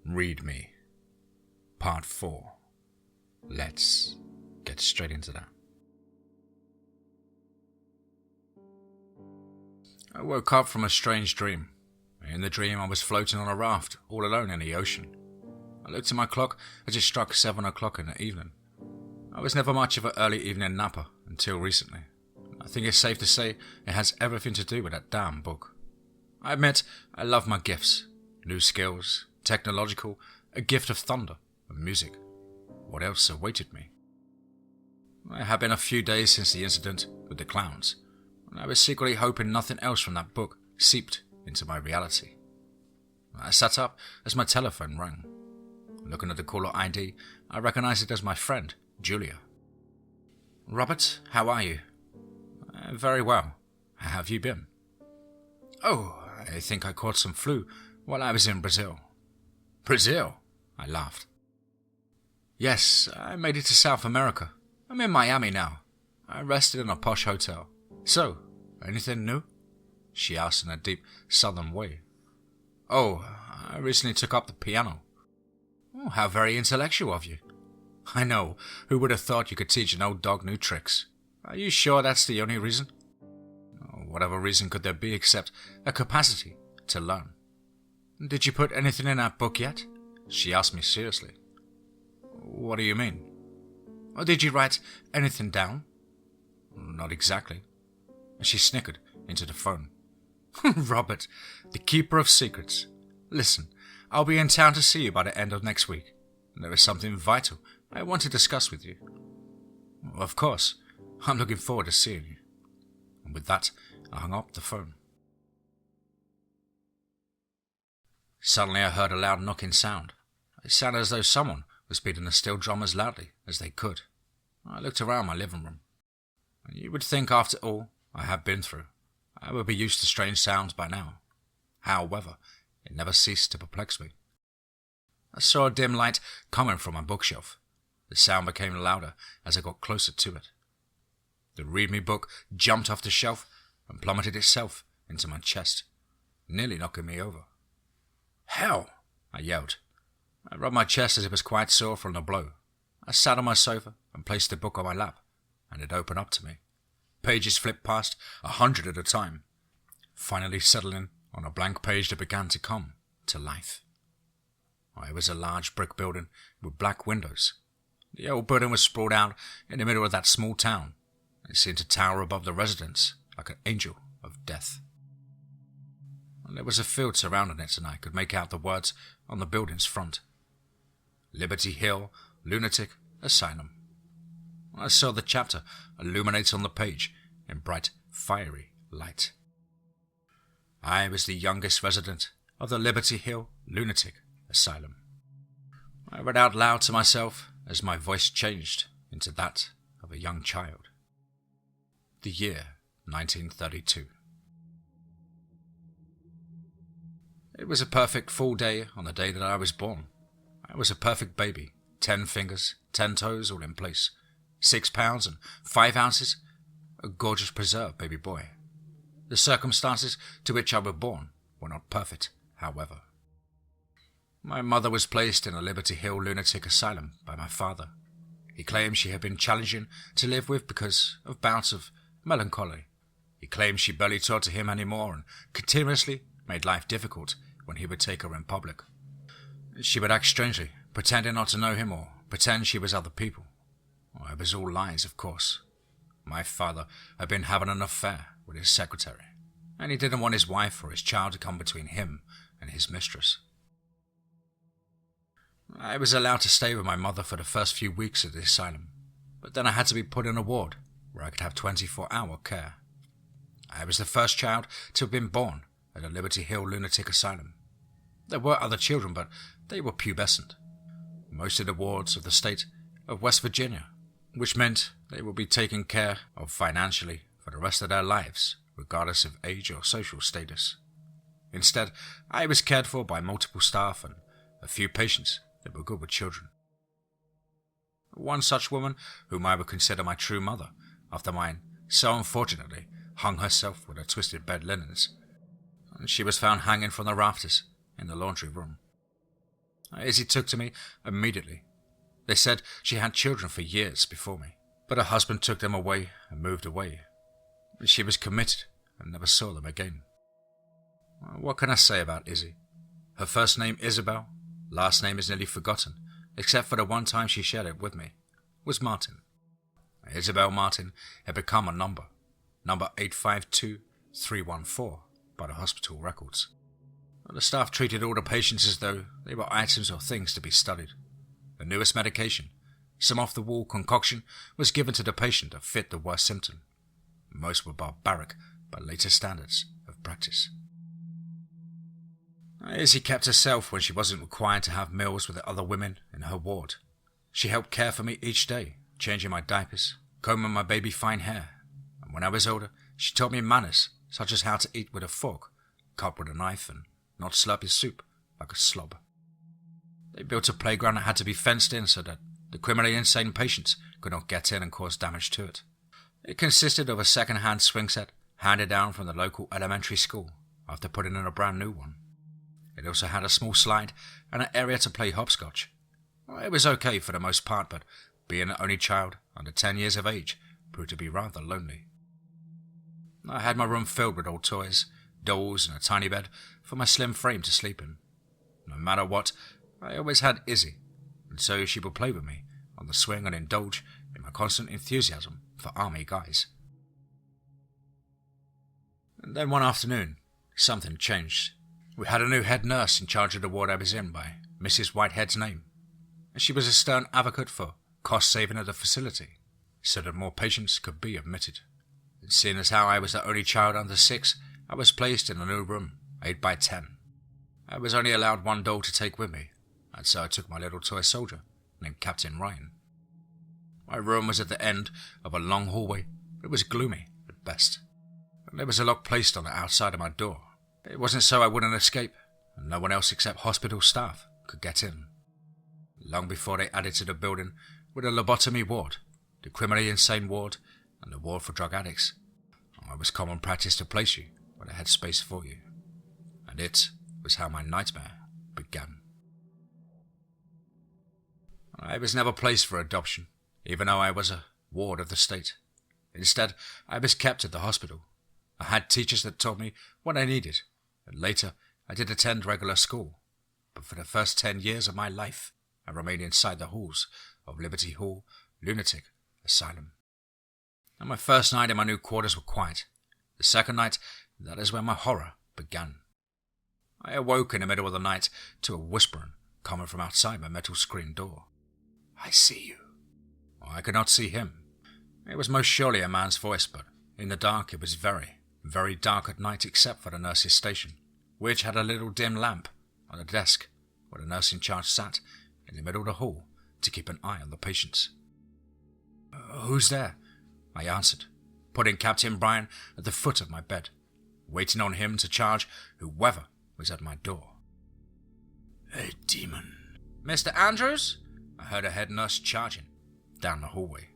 Read Me, Part 4. Let's get straight into that. I woke up from a strange dream. In the dream, I was floating on a raft, all alone in the ocean. I looked at my clock as it struck 7 o'clock in the evening. I was never much of an early evening napper until recently. I think it's safe to say it has everything to do with that damn book. I admit I love my gifts, new skills, technological, a gift of thunder and music. What else awaited me? It had been a few days since the incident with the clowns, and I was secretly hoping nothing else from that book seeped into my reality. I sat up as my telephone rang. Looking at the caller ID, I recognized it as my friend, Julia. "Robert, how are you?" "Very well. How have you been?" "Oh, I think I caught some flu while I was in Brazil." "Brazil?" I laughed. "Yes, I made it to South America. I'm in Miami now. I rested in a posh hotel. So, anything new?" she asked in a deep southern way. "Oh, I recently took up the piano." "Oh, how very intellectual of you." "I know. Who would have thought you could teach an old dog new tricks? Are you sure that's the only reason?" "Whatever reason could there be except a capacity to learn." "Did you put anything in that book yet?" she asked me seriously. "What do you mean?" "Or did you write anything down?" "Not exactly." She snickered into the phone. "Robert, the keeper of secrets. Listen, I'll be in town to see you by the end of next week. There is something vital I want to discuss with you." "Of course. I'm looking forward to seeing you." And with that, I hung up the phone. Suddenly I heard a loud knocking sound. It sounded as though someone was beating the steel drum as loudly as they could. I looked around my living room. You would think after all I had been through, I would be used to strange sounds by now. However, it never ceased to perplex me. I saw a dim light coming from my bookshelf. The sound became louder as I got closer to it. The Read Me book jumped off the shelf and plummeted itself into my chest, nearly knocking me over. "Hell!" I yelled. I rubbed my chest as it was quite sore from the blow. I sat on my sofa and placed the book on my lap, and it opened up to me. Pages flipped past 100 at a time, finally settling on a blank page that began to come to life. It was a large brick building with black windows. The old building was sprawled out in the middle of that small town. It seemed to tower above the residents like an angel of death. There was a field surrounding it, and I could make out the words on the building's front. Liberty Hill Lunatic Asylum. I saw the chapter illuminate on the page in bright, fiery light. I was the youngest resident of the Liberty Hill Lunatic Asylum. I read out loud to myself as my voice changed into that of a young child. The year 1932. It was a perfect full day on the day that I was born. I was a perfect baby, 10 fingers, 10 toes all in place, 6 pounds and 5 ounces, a gorgeous preserved baby boy. The circumstances to which I was born were not perfect, however. My mother was placed in a Liberty Hill Lunatic Asylum by my father. He claimed she had been challenging to live with because of bouts of melancholy. He claimed she barely talked to him anymore and continuously made life difficult when he would take her in public. She would act strangely, pretending not to know him or pretend she was other people. It was all lies, of course. My father had been having an affair with his secretary, and he didn't want his wife or his child to come between him and his mistress. I was allowed to stay with my mother for the first few weeks at the asylum, but then I had to be put in a ward where I could have 24-hour care. I was the first child to have been born at a Liberty Hill Lunatic Asylum. There were other children, but they were pubescent. Most of the wards of the state of West Virginia, which meant they would be taken care of financially for the rest of their lives, regardless of age or social status. Instead, I was cared for by multiple staff and a few patients that were good with children. One such woman, whom I would consider my true mother, after mine so unfortunately hung herself with her twisted bed linens, and she was found hanging from the rafters in the laundry room. Izzy took to me immediately. They said she had children for years before me, but her husband took them away and moved away. She was committed and never saw them again. What can I say about Izzy? Her first name Isabel, last name is nearly forgotten, except for the one time she shared it with me, was Martin. Isabel Martin had become a number 852314, by the hospital records. The staff treated all the patients as though they were items or things to be studied. The newest medication, some off-the-wall concoction, was given to the patient to fit the worst symptom. Most were barbaric by later standards of practice. Izzy kept herself when she wasn't required to have meals with the other women in her ward. She helped care for me each day, changing my diapers, combing my baby fine hair, and when I was older, she taught me manners, such as how to eat with a fork, cut with a knife, and not slurp your soup like a slob. They built a playground that had to be fenced in so that the criminally insane patients could not get in and cause damage to it. It consisted of a second-hand swing set handed down from the local elementary school after putting in a brand new one. It also had a small slide and an area to play hopscotch. It was okay for the most part, but being the only child under 10 years of age proved to be rather lonely. I had my room filled with old toys, dolls and a tiny bed for my slim frame to sleep in. No matter what, I always had Izzy, and so she would play with me on the swing and indulge in my constant enthusiasm for army guys. And then one afternoon, something changed. We had a new head nurse in charge of the ward I was in by Mrs. Whitehead's name. She was a stern advocate for cost saving of the facility, so that more patients could be admitted. And seeing as how I was the only child under 6, I was placed in a new room, 8 by 10. I was only allowed one doll to take with me, and so I took my little toy soldier, named Captain Ryan. My room was at the end of a long hallway. It was gloomy at best, and there was a lock placed on the outside of my door. It wasn't so I wouldn't escape, and no one else except hospital staff could get in. Long before they added to the building were the lobotomy ward, the criminally insane ward, and the ward for drug addicts. It was common practice to place you where they had space for you, and it was how my nightmare began. I was never placed for adoption, even though I was a ward of the state. Instead, I was kept at the hospital. I had teachers that taught me what I needed, and later I did attend regular school. But for the first 10 years of my life, I remained inside the halls of Liberty Hall Lunatic Asylum. And my first night in my new quarters were quiet. The second night, that is when my horror began. I awoke in the middle of the night to a whispering coming from outside my metal screen door. "I see you." I could not see him. It was most surely a man's voice, but in the dark it was very, very dark at night except for the nurse's station, which had a little dim lamp on the desk where the nurse in charge sat in the middle of the hall to keep an eye on the patients. "Who's there?" I answered, putting Captain Brian at the foot of my bed, waiting on him to charge whoever was at my door. "A demon." "Mr. Andrews?" I heard a head nurse charging down the hallway.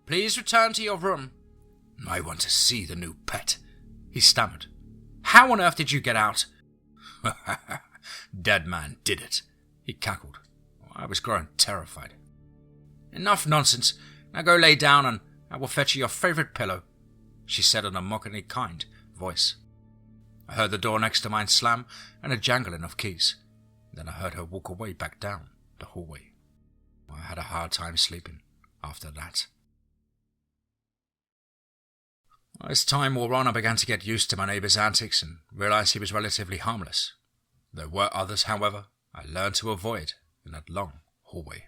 "Please return to your room." "I want to see the new pet," he stammered. "How on earth did you get out?" "Dead man did it," he cackled. I was growing terrified. "Enough nonsense. Now go lay down and I will fetch you your favourite pillow," she said in a mockingly kind voice. I heard the door next to mine slam and a jangling of keys. Then I heard her walk away back down the hallway. I had a hard time sleeping after that. As time wore on, I began to get used to my neighbour's antics and realised he was relatively harmless. There were others, however, I learned to avoid in that long hallway.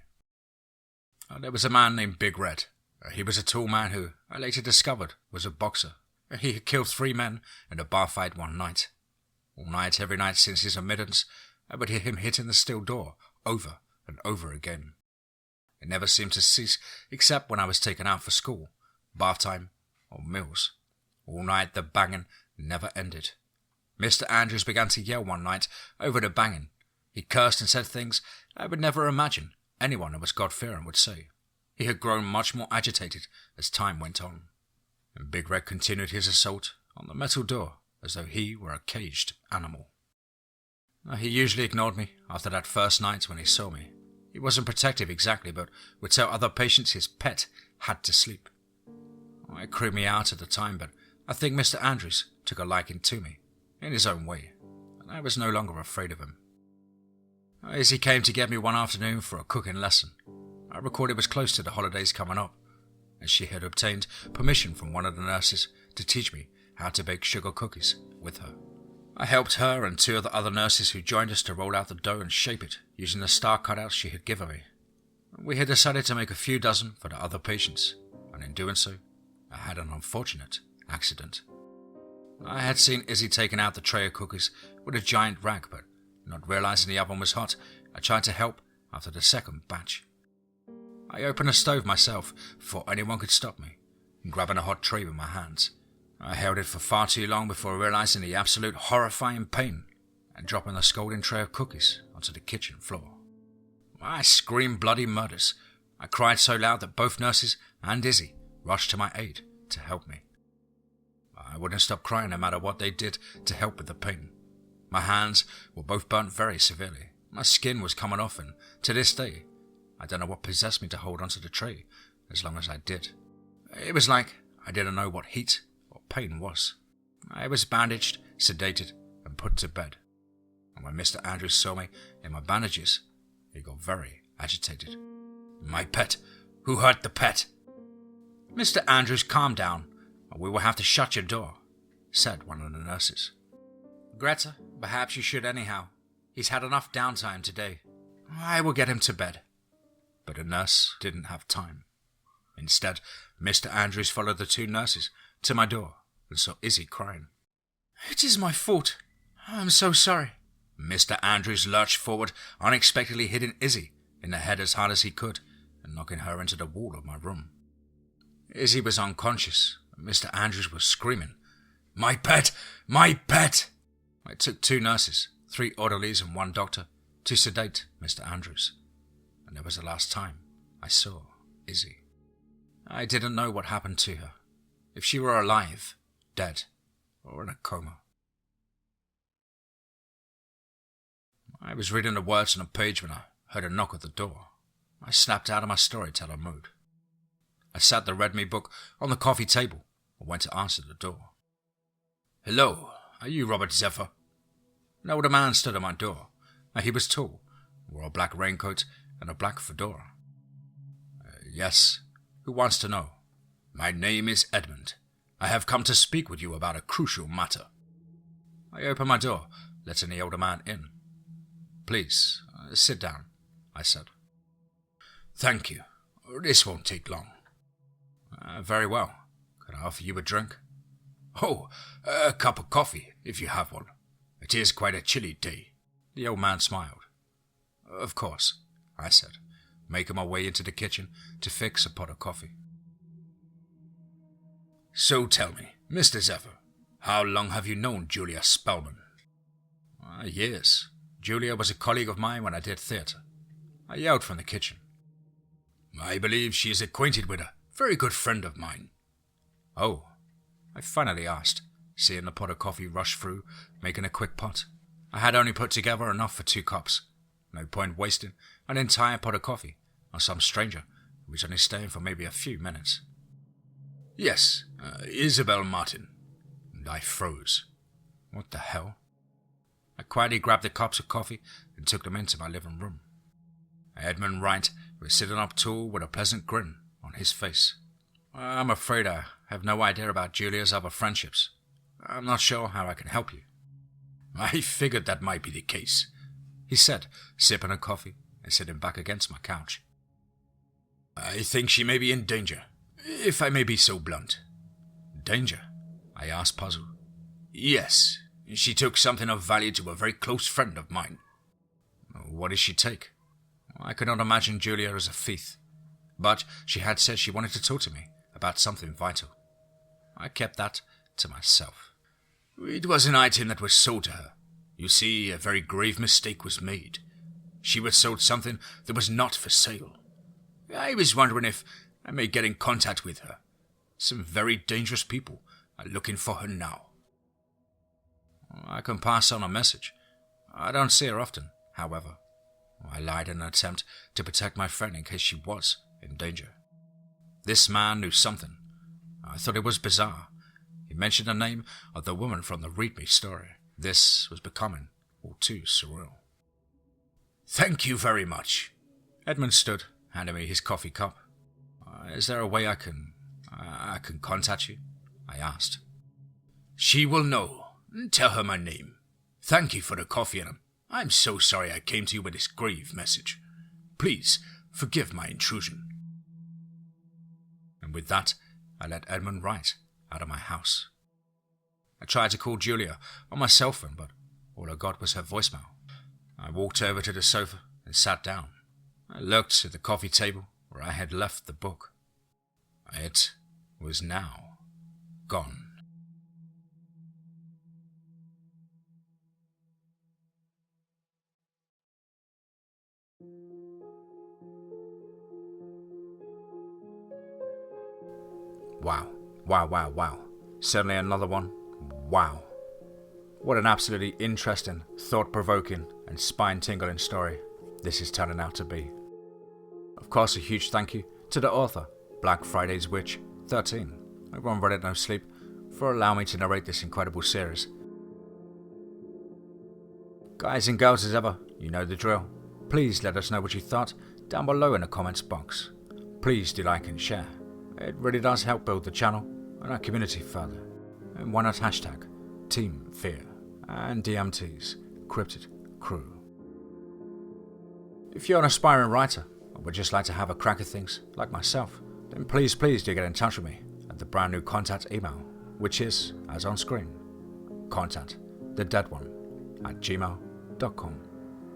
There was a man named Big Red. He was a tall man who I later discovered was a boxer. He had killed 3 men in a bar fight one night. All night, every night since his admittance, I would hear him hitting the steel door over and over again. It never seemed to cease except when I was taken out for school, bath time, or meals. All night the banging never ended. Mr. Andrews began to yell one night over the banging. He cursed and said things I would never imagine anyone who was God-fearing would say. He had grown much more agitated as time went on, and Big Red continued his assault on the metal door as though he were a caged animal. He usually ignored me after that first night when he saw me. He wasn't protective exactly, but would tell other patients his pet had to sleep. It creeped me out at the time, but I think Mr. Andrews took a liking to me, in his own way, and I was no longer afraid of him. As he came to get me one afternoon for a cooking lesson, I recalled it was close to the holidays coming up, and she had obtained permission from one of the nurses to teach me how to bake sugar cookies with her. I helped her and two of the other nurses who joined us to roll out the dough and shape it using the star cutouts she had given me. We had decided to make a few dozen for the other patients, and in doing so, I had an unfortunate accident. I had seen Izzy taking out the tray of cookies with a giant rag, but not realizing the oven was hot, I tried to help after the second batch. I opened the stove myself before anyone could stop me, grabbing a hot tray with my hands. I held it for far too long before realizing the absolute horrifying pain and dropping the scalding tray of cookies onto the kitchen floor. I screamed bloody murders. I cried so loud that both nurses and Izzy rushed to my aid to help me. I wouldn't stop crying no matter what they did to help with the pain. My hands were both burnt very severely. My skin was coming off, and to this day, I don't know what possessed me to hold onto the tray as long as I did. It was like I didn't know what heat or pain was. I was bandaged, sedated, and put to bed. And when Mr. Andrews saw me in my bandages, he got very agitated. "My pet? Who hurt the pet?" "Mr. Andrews, calm down, or we will have to shut your door," said one of the nurses. "Greta, perhaps you should anyhow. He's had enough downtime today. I will get him to bed." But the nurse didn't have time. Instead, Mr. Andrews followed the two nurses to my door and saw Izzy crying. "It is my fault. I'm so sorry." Mr. Andrews lurched forward, unexpectedly hitting Izzy in the head as hard as he could and knocking her into the wall of my room. Izzy was unconscious, and Mr. Andrews was screaming, "My pet! My pet!" It took two nurses, 3 orderlies and 1 doctor to sedate Mr. Andrews, and that was the last time I saw Izzy. I didn't know what happened to her, if she were alive, dead, or in a coma. I was reading the words on a page when I heard a knock at the door. I snapped out of my storyteller mode. I sat the read me book on the coffee table and went to answer the door. "Hello, are you Robert Zephyr?" An older man stood at my door. He was tall, wore a black raincoat and a black fedora. "Yes, who wants to know?" "My name is Edmund. I have come to speak with you about a crucial matter." I opened my door, letting the older man in. "Please, sit down," I said. "Thank you. This won't take long." Very well. Could I offer you a drink?" "Oh, a cup of coffee, if you have one. It is quite a chilly day." The old man smiled. "Of course," I said, making my way into the kitchen to fix a pot of coffee. "So tell me, Mr. Zephyr, how long have you known Julia Spellman?" "Years. Julia was a colleague of mine when I did theatre." I yelled from the kitchen. "I believe she is acquainted with a very good friend of mine." "Oh," I finally asked, seeing the pot of coffee rush through, making a quick pot. I had only put together enough for 2 cups. No point wasting an entire pot of coffee on some stranger who was only staying for maybe a few minutes. "Yes, Isabel Martin." And I froze. What the hell? I quietly grabbed the cups of coffee and took them into my living room. Edmund Wright was sitting up tall with a pleasant grin on his face. "I'm afraid I have no idea about Julia's other friendships. I'm not sure how I can help you." "I figured that might be the case," he said, sipping a coffee and sitting back against my couch. "I think she may be in danger, if I may be so blunt." "Danger?" I asked, puzzled. "Yes, she took something of value to a very close friend of mine." "What did she take?" I could not imagine Julia as a thief, but she had said she wanted to talk to me about something vital. I kept that to myself. "It was an item that was sold to her. You see, a very grave mistake was made. She was sold something that was not for sale. I was wondering if I may get in contact with her. Some very dangerous people are looking for her now." "I can pass on a message. I don't see her often, however. I lied in an attempt to protect my friend in case she was in danger. This man knew something. I thought it was bizarre. He mentioned the name of the woman from the Read Me story. This was becoming all too surreal. "Thank you very much." Edmund stood, handing me his coffee cup. Is there a way I can contact you?" I asked. "She will know. Tell her my name. Thank you for the coffee, and I'm so sorry I came to you with this grave message. Please forgive my intrusion." And with that, I let Edmund write out of my house. I tried to call Julia on my cell phone, but all I got was her voicemail. I walked over to the sofa and sat down. I looked at the coffee table where I had left the book. It was now gone. Wow. Certainly another one. Wow. What an absolutely interesting, thought-provoking, and spine-tingling story this is turning out to be. Of course, a huge thank you to the author, BlackFridaysWitch13, over on Reddit No Sleep, for allowing me to narrate this incredible series. Guys and girls as ever, you know the drill. Please let us know what you thought down below in the comments box. Please do like and share. It really does help build the channel and our community further. And why not hashtag TeamFEAR and DMT's Cryptid Crew. If you're an aspiring writer or would just like to have a crack at things like myself, then please do get in touch with me at the brand new contact email, which is, as on screen, contactthedeadone@gmail.com.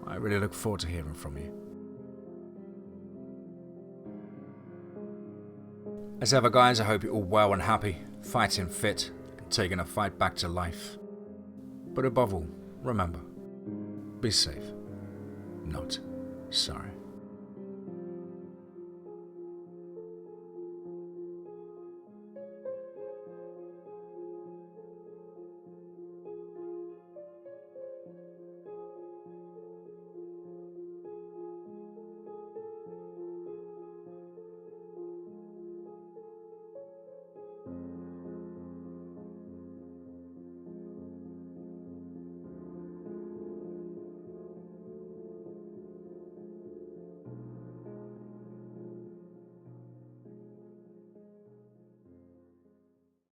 I really look forward to hearing from you. As ever guys, I hope you're all well and happy, fighting fit, and taking a fight back to life. But above all, remember, be safe, not sorry.